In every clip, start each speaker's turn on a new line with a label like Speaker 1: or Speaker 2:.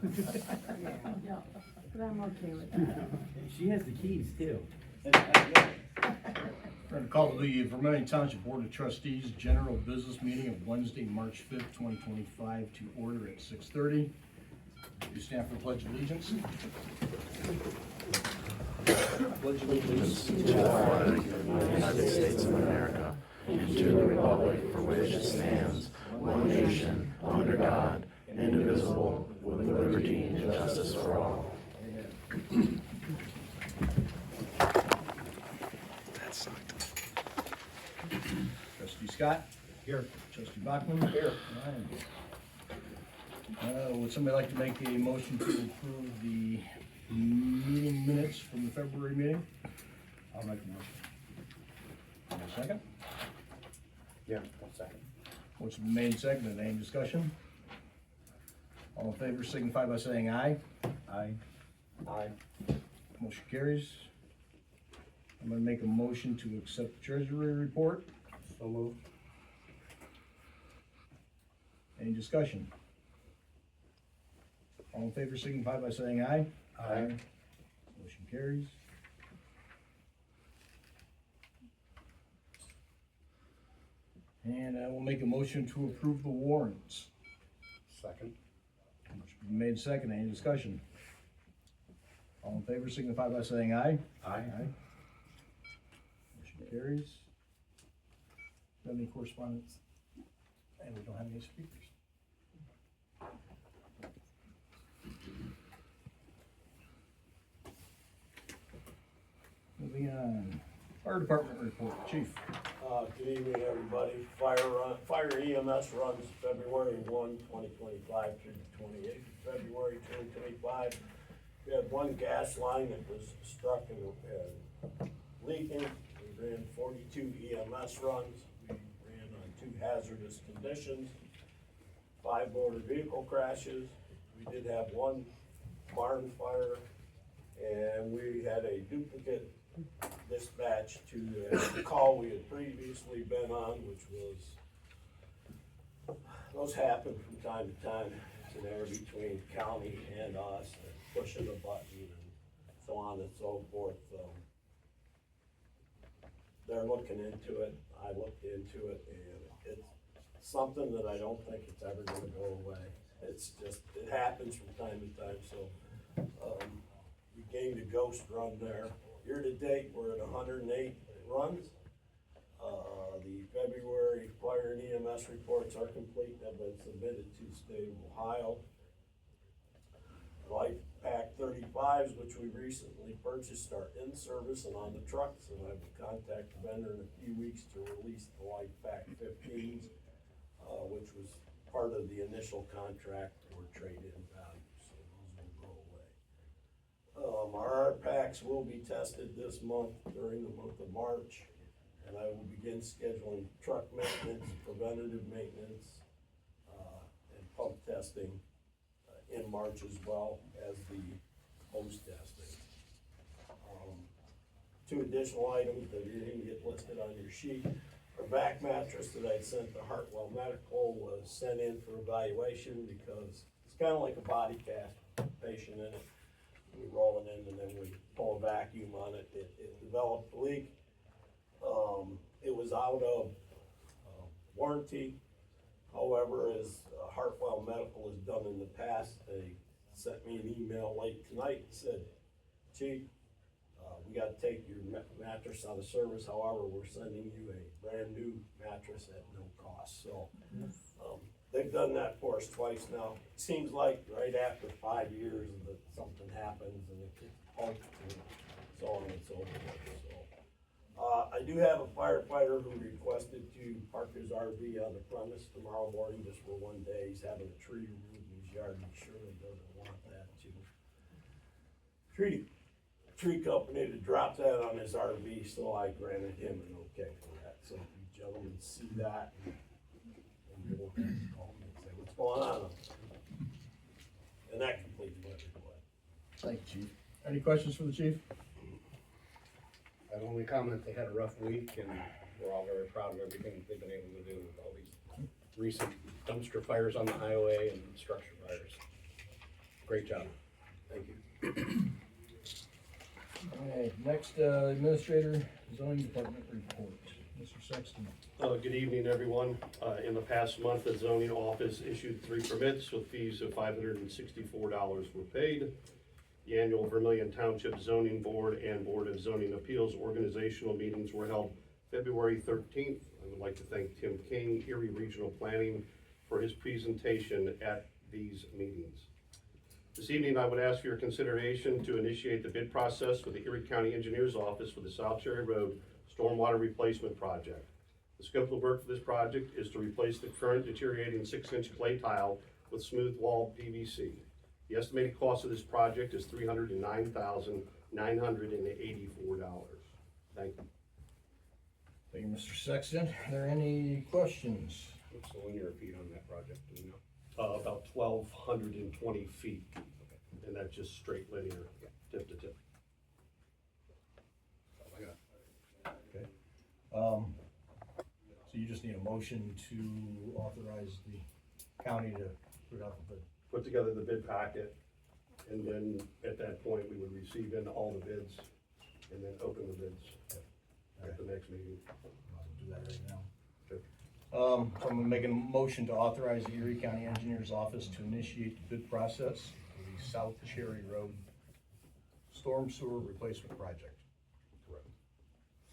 Speaker 1: Yeah, but I'm okay with that.
Speaker 2: She has the keys too.
Speaker 3: Going to call the Vermilion Township Board of Trustees General Business Meeting of Wednesday, March 5th, 2025 to order at 6:30. You stand for the Pledge of Allegiance.
Speaker 4: Pledge allegiance to the flag of the United States of America and to the republic for which it stands, one nation, under God, indivisible, with liberty and justice for all. That sucked.
Speaker 3: Trustee Scott? Here. Trustee Bachman? Here. Would somebody like to make a motion to approve the meeting minutes from the February meeting?
Speaker 2: I'll make a motion.
Speaker 3: A second?
Speaker 2: Yeah, 1 second.
Speaker 3: Motion been made and seconded. Any discussion? All in favor signify by saying aye.
Speaker 2: Aye. Aye.
Speaker 3: Motion carries. I'm gonna make a motion to accept the treasury report.
Speaker 2: So moved.
Speaker 3: Any discussion? All in favor signify by saying aye.
Speaker 2: Aye.
Speaker 3: Motion carries. And I will make a motion to approve the warrants.
Speaker 2: Second.
Speaker 3: Motion been made second. Any discussion? All in favor signify by saying aye.
Speaker 2: Aye.
Speaker 3: Motion carries. Do you have any correspondence? And we don't have any speakers. Moving on. Fire department report, chief.
Speaker 5: Good evening, everybody. Fire EMS runs February 1, 2025 through the 28th of February 2025. We had one gas line that was struck and leaking. We ran 42 EMS runs. We ran on 2 hazardous conditions, 5 motor vehicle crashes. We did have 1 barn fire, and we had a duplicate dispatch to the call we had previously been on, which was, those happen from time to time. It's an error between county and us, pushing a button and so on and so forth. They're looking into it. I looked into it, and it's something that I don't think it's ever gonna go away. It's just, it happens from time to time, so, we gained a ghost run there. Year to date, we're at 108 runs. The February fire and EMS reports are complete, have been submitted to the state of Ohio. Life Pack 35s, which we recently purchased, are in service and on the trucks, and I will contact the vendor in a few weeks to release the Life Pack 15s, which was part of the initial contract for trade-in value, so those will go away. Our packs will be tested this month during the month of March, and I will begin scheduling truck maintenance, preventative maintenance, and pump testing in March as well as the hose testing. 2 additional items that you didn't get listed on your sheet. Our back mattress that I sent to Hartwell Medical was sent in for evaluation because it's kind of like a body cast patient in it. We roll it in and then we pull a vacuum on it. It developed a leak. It was out of warranty. However, as Hartwell Medical has done in the past, they sent me an email late tonight and said, Chief, we got to take your mattress out of service. However, we're sending you a brand new mattress at no cost. So they've done that for us twice now. It seems like right after 5 years that something happens and it gets punked and so on and so forth. So I do have a firefighter who requested to park his RV on the premise tomorrow morning just for 1 day. He's having a tree removed in his yard. He surely doesn't want that to tree company to drop that on his RV, so I granted him an okay for that. So if you gentlemen see that, and you'll have to call me and say, what's going on? And that completes my report.
Speaker 3: Thank you, chief. Any questions for the chief?
Speaker 6: I'd only comment they had a rough week, and we're all very proud of everything they've been able to do with all these recent dumpster fires on the highway and structure fires. Great job.
Speaker 2: Thank you.
Speaker 3: All right, next, Administrator, Zoning Department report. Mr. Sexton.
Speaker 7: Good evening, everyone. In the past month, the zoning office issued 3 permits with fees of $564 were paid. The annual Vermilion Township Zoning Board and Board of Zoning Appeals organizational meetings were held February 13th. I would like to thank Tim King, Erie Regional Planning, for his presentation at these meetings. This evening, I would ask for your consideration to initiate the bid process with the Erie County Engineers Office for the South Cherry Road Stormwater Replacement Project. The scope of work for this project is to replace the current deteriorating 6-inch clay tile with smooth wall PVC. The estimated cost of this project is $309,984. Thank you.
Speaker 3: Thank you, Mr. Sexton. Are there any questions?
Speaker 6: What's the linear feet on that project, do you know?
Speaker 7: About 1,220 feet, and that's just straight linear, tip to tip.
Speaker 6: That's all I got.
Speaker 3: Okay. So you just need a motion to authorize the county to put out the bid.
Speaker 7: Put together the bid packet, and then at that point, we would receive in all the bids, and then open the bids at the next meeting.
Speaker 3: I'll do that right now.
Speaker 7: Okay.
Speaker 3: So I'm gonna make a motion to authorize the Erie County Engineers Office to initiate the bid process for the South Cherry Road Storm Sewer Replacement Project.
Speaker 6: Correct.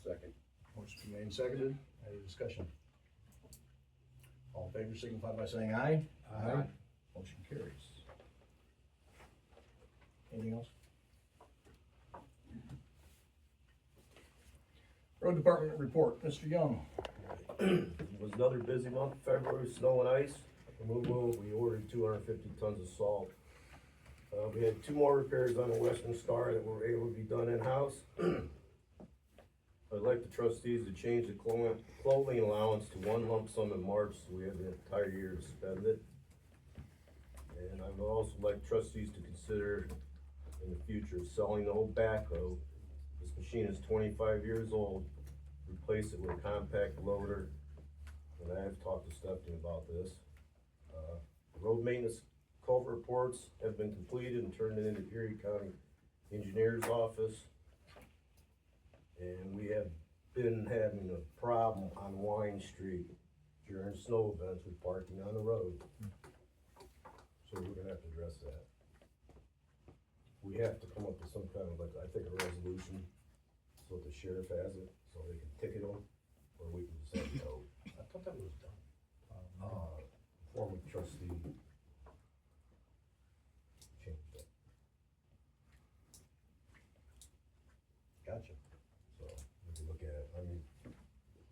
Speaker 6: Second.
Speaker 3: Motion made and seconded. Any discussion? All in favor signify by saying aye.
Speaker 6: Aye.
Speaker 3: Motion carries. Anything else? Road Department report, Mr. Young.
Speaker 5: It was another busy month, February, snow and ice removal. We ordered 250 tons of salt. We had 2 more repairs on the Western Star that were able to be done in-house. I'd like the trustees to change the clothing allowance to 1 lump sum in March, so we have the entire year to spend it. And I would also like trustees to consider in the future selling the old backhoe. This machine is 25 years old. Replace it with a compact loader. And I have talked to Stephanie about this. Road maintenance culvert reports have been completed and turned into Erie County Engineers Office. And we have been having a problem on Wine Street during snow events with parking on the road. So we're gonna have to address that. We have to come up with some kind of, like, I think a resolution, so the sheriff has it, so they can ticket them, or we can just say no.
Speaker 3: I thought that was done.
Speaker 5: Former trustee changed it,
Speaker 3: Gotcha.
Speaker 5: so we can look at it, I mean,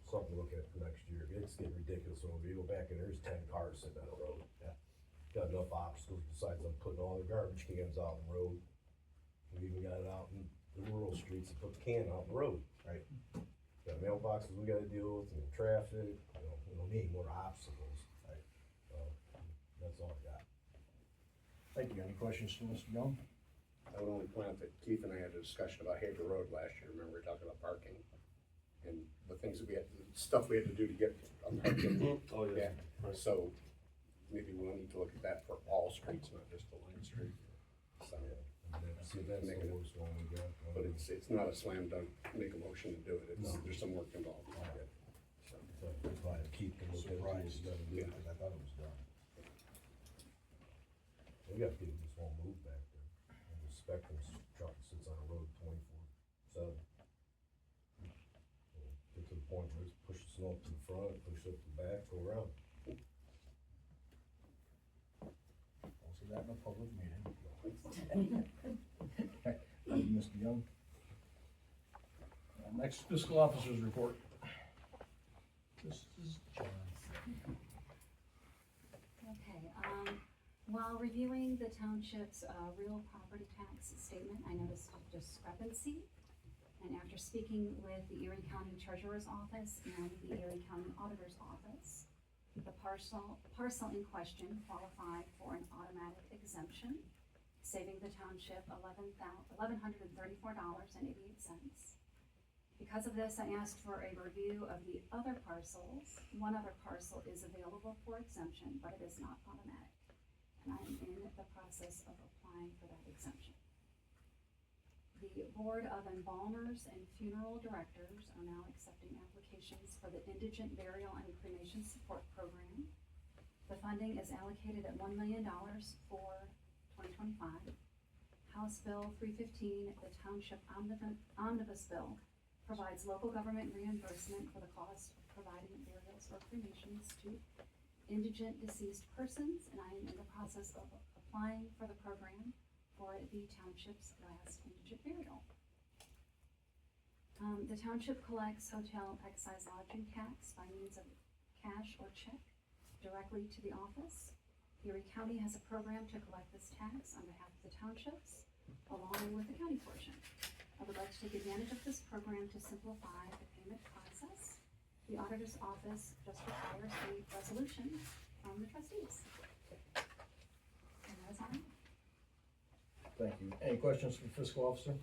Speaker 5: something to look at for next year. It's getting ridiculous, so if you go back and there's 10 cars sitting on the road.
Speaker 3: Yeah.
Speaker 5: Got enough obstacles besides them putting all the garbage cans out on the road. We even got it out in the rural streets to put the can out in the road.
Speaker 3: Right.
Speaker 5: Got mailboxes we gotta deal with, and traffic, we don't need more obstacles.
Speaker 3: Right.
Speaker 5: That's all I got.
Speaker 3: Thank you. Any questions from Mr. Young?
Speaker 6: I would only point out that Keith and I had a discussion about Haver Road last year, remember, we were talking about parking and the things that we had, stuff we had to do to get a parking.
Speaker 7: Oh, yeah.
Speaker 6: Yeah, so maybe we'll need to look at that for all streets, not just the line street. So,
Speaker 5: That's
Speaker 6: Make
Speaker 5: the
Speaker 6: it-
Speaker 5: worst one we got.
Speaker 6: but it's not a slam dunk, make a motion to do it, it's, there's some work involved. So,
Speaker 5: If I keep them looking at what we gotta do,
Speaker 6: Yeah.
Speaker 5: because I thought it was done. We got people just won't move back there, and the Spectrum's truck sits on the road 24/7. Get to the point where it's push the snow up to the front, push it up to the back, go around.
Speaker 3: I'll say that in a public meeting. Thank you, Mr. Young. Next fiscal officer's report. This is John.
Speaker 8: Okay, while reviewing the township's real property tax statement, I noticed a discrepancy. And after speaking with the Erie County Treasurer's Office and the Erie County Auditor's Office, the parcel in question qualified for an automatic exemption, saving the township $1,134.88. Because of this, I asked for a review of the other parcels. One other parcel is available for exemption, but it is not automatic. and I am in the process of applying for that exemption. The Board of Embalmers and Funeral Directors are now accepting applications for the Indigent Burial and Cremation Support Program. The funding is allocated at $1 million for 2025. House Bill 315, the Township Omnibus Bill, provides local government reimbursement for the cost of providing burials or cremations to indigent deceased persons, and I am in the process of applying for the program for the township's last indigent burial. The township collects hotel excise lodging tax by means of cash or check directly to the office. Erie County has a program to collect this tax on behalf of the townships, along with the county portion. I would like to take advantage of this program to simplify the payment process. The auditor's office just requires a resolution from the trustees. And that is all I have.
Speaker 3: Thank you. Any questions for the fiscal officer?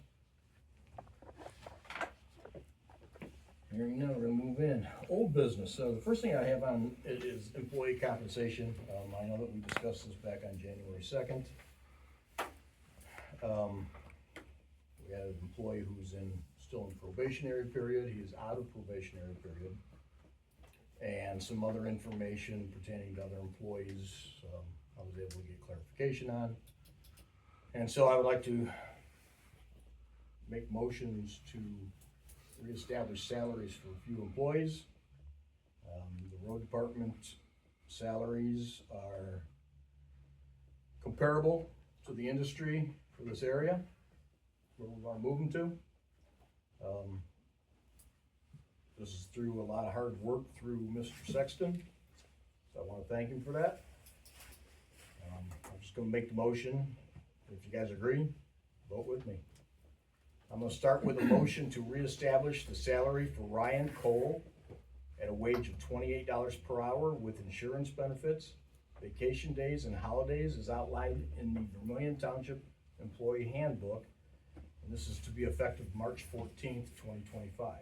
Speaker 3: Hearing none, we're gonna move in. Old business. So the first thing I have on it is employee compensation. I know that we discussed this back on January 2nd. We had an employee who's still in probationary period. He is out of probationary period. And some other information pertaining to other employees, I was able to get clarification on. And so I would like to make motions to reestablish salaries for a few employees. The road department salaries are comparable to the industry for this area, where we want to move them to. This is through a lot of hard work through Mr. Sexton, so I want to thank him for that. I'm just going to make the motion. If you guys agree, vote with me. I'm going to start with a motion to reestablish the salary for Ryan Cole at a wage of $28 per hour with insurance benefits, vacation days, and holidays as outlined in the Vermilion Township Employee Handbook. And this is to be effective March 14th, 2025.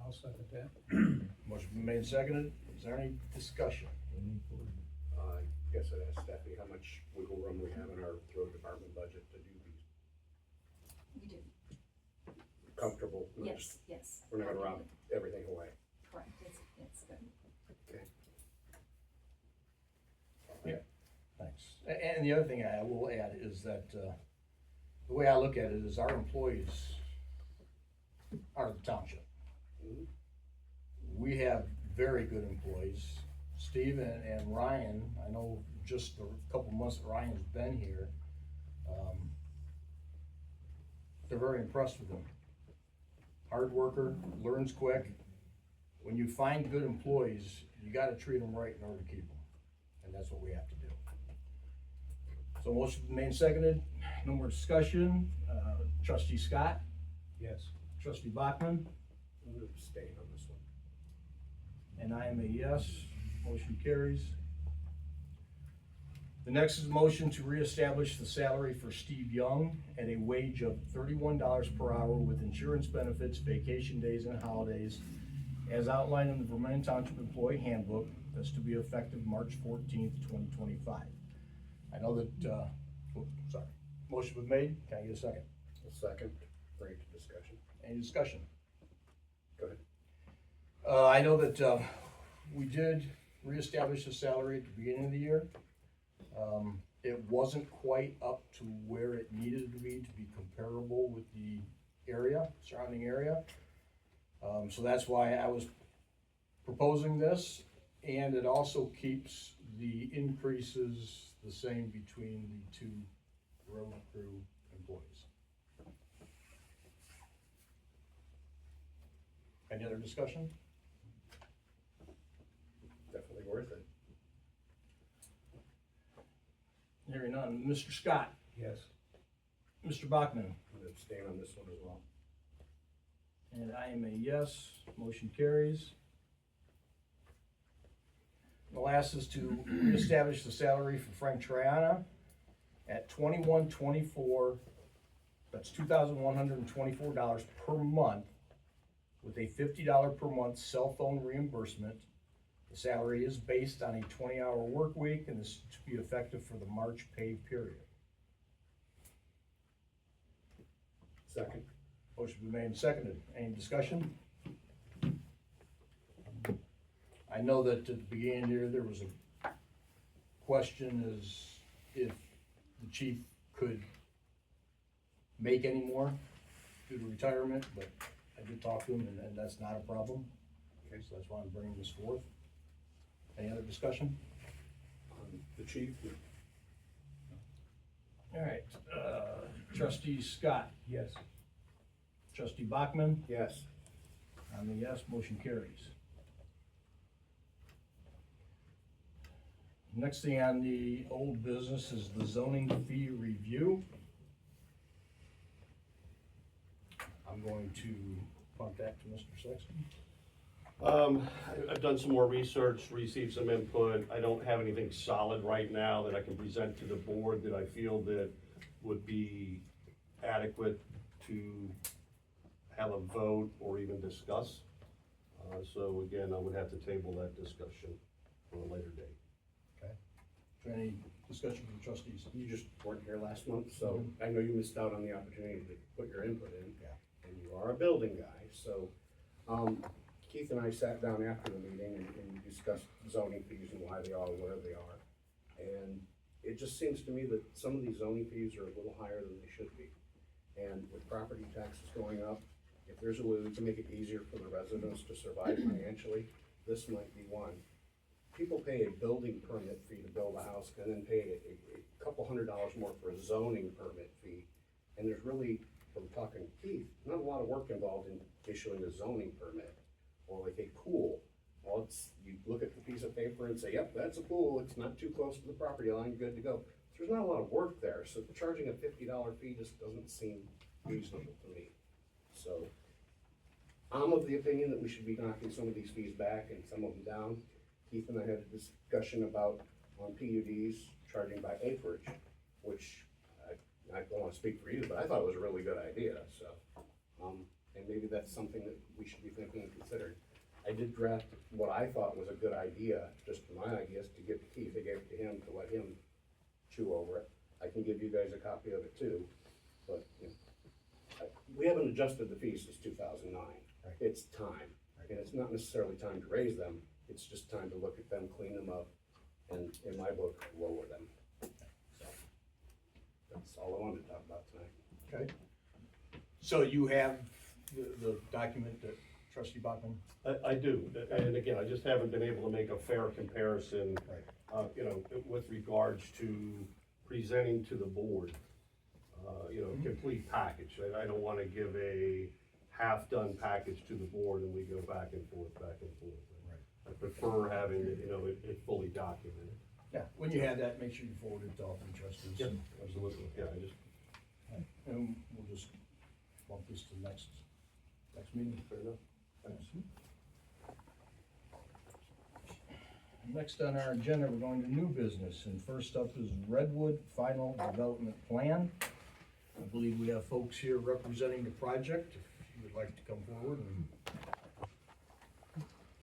Speaker 9: I'll second that.
Speaker 3: Motion been made and seconded. Is there any discussion?
Speaker 6: I guess I'd ask Stephanie how much wiggle room we have in our road department budget to do these.
Speaker 8: We do.
Speaker 6: Comfortable?
Speaker 8: Yes, yes.
Speaker 6: We're not gonna rob everything away.
Speaker 8: Correct, it's good.
Speaker 6: Okay.
Speaker 3: Yeah, thanks. And the other thing I will add is that, the way I look at it is our employees are the township.
Speaker 6: Mhm.
Speaker 3: We have very good employees. Steve and Ryan, I know just the couple months that Ryan's been here, they're very impressed with him. Hard worker, learns quick. When you find good employees, you gotta treat them right in order to keep them. And that's what we have to do. So motion made and seconded, no more discussion. Trustee Scott,
Speaker 9: Yes.
Speaker 3: trustee Bachman,
Speaker 6: I'm gonna abstain on this one.
Speaker 3: and I am a yes. Motion carries. The next is a motion to reestablish the salary for Steve Young at a wage of $31 per hour with insurance benefits, vacation days, and holidays as outlined in the Vermilion Township Employee Handbook. That's to be effective March 14th, 2025. I know that, sorry, motion was made. Can I get a second?
Speaker 6: A second, bring it to discussion.
Speaker 3: Any discussion?
Speaker 6: Go ahead.
Speaker 3: I know that, we did reestablish the salary at the beginning of the year. It wasn't quite up to where it needed to be comparable with the area, surrounding area. So that's why I was proposing this, and it also keeps the increases the same between the two road crew employees. Any other discussion?
Speaker 6: Definitely worth it.
Speaker 3: Hearing none. Mr. Scott,
Speaker 9: Yes.
Speaker 3: Mr. Bachman,
Speaker 6: I'm gonna abstain on this one as well.
Speaker 3: and I am a yes. Motion carries. The last is to reestablish the salary for Frank Triana at $21.24. That's $2,124 per month with a $50 per month cell phone reimbursement The salary is based on a 20-hour work week, and this is to be effective for the March pay period.
Speaker 6: Second.
Speaker 3: Motion been made and seconded. Any discussion? I know that at the beginning here, there was a question as if the chief could make any more due to retirement, but I did talk to him, and that's not a problem. Okay, so that's why I'm bringing this forth. Any other discussion?
Speaker 6: The chief?
Speaker 3: All right, trustee Scott,
Speaker 9: Yes.
Speaker 3: trustee Bachman,
Speaker 6: Yes.
Speaker 3: I'm a yes, motion carries. Next thing on the old business is the zoning fee review. I'm going to punt that to Mr. Sexton.
Speaker 7: I've done some more research, received some input. I don't have anything solid right now that I can present to the board that I feel that would be adequate to have a vote or even discuss. So again, I would have to table that discussion for a later date.
Speaker 3: Okay. Is there any discussion from the trustees?
Speaker 6: You just weren't here last month, so I know you missed out on the opportunity to put your input in.
Speaker 3: Yeah.
Speaker 6: And you are a building guy, so, Keith and I sat down after the meeting and discussed zoning fees and why they are where they are. And it just seems to me that some of these zoning fees are a little higher than they should be. And with property taxes going up, if there's a way we can make it easier for the residents to survive financially, this might be one. People pay a building permit fee to build a house and then pay a couple $100 more for a zoning permit fee. And there's really, from talking to Keith, not a lot of work involved in issuing a zoning permit. Or like a pool, well, it's, you look at the piece of paper and say, yep, that's a pool, it's not too close to the property line, good to go. There's not a lot of work there, so charging a $50 fee just doesn't seem reasonable to me. So, I'm of the opinion that we should be knocking some of these fees back and some of them down. Keith and I had a discussion about on PUDs, charging by acreage, which I don't wanna speak for you, but I thought it was a really good idea, so. And maybe that's something that we should be thinking and considering. I did draft what I thought was a good idea, just my ideas, to give to Keith. I gave it to him to let him chew over it. I can give you guys a copy of it too, but, you know, we haven't adjusted the fees since 2009.
Speaker 3: Right.
Speaker 6: It's time, and it's not necessarily time to raise them, it's just time to look at them, clean them up, and in my book, lower them. So, that's all I wanted to talk about tonight.
Speaker 3: Okay. So you have the document that trustee Bachman?
Speaker 7: I do, and again, I just haven't been able to make a fair comparison,
Speaker 3: Right.
Speaker 7: you know, with regards to presenting to the board, you know, complete package. I don't wanna give a half-done package to the board and we go back and forth.
Speaker 3: Right.
Speaker 7: I prefer having, it, you know, it fully documented.
Speaker 3: Yeah, when you have that, make sure you forward it to all the trustees.
Speaker 7: Yep, absolutely, yeah, I just.
Speaker 3: And we'll just bump this to next meeting.
Speaker 7: Fair enough.
Speaker 3: Thanks. Next on our agenda, we're going to new business, and first up is Redwood Final Development Plan. I believe we have folks here representing the project, if you would like to come forward and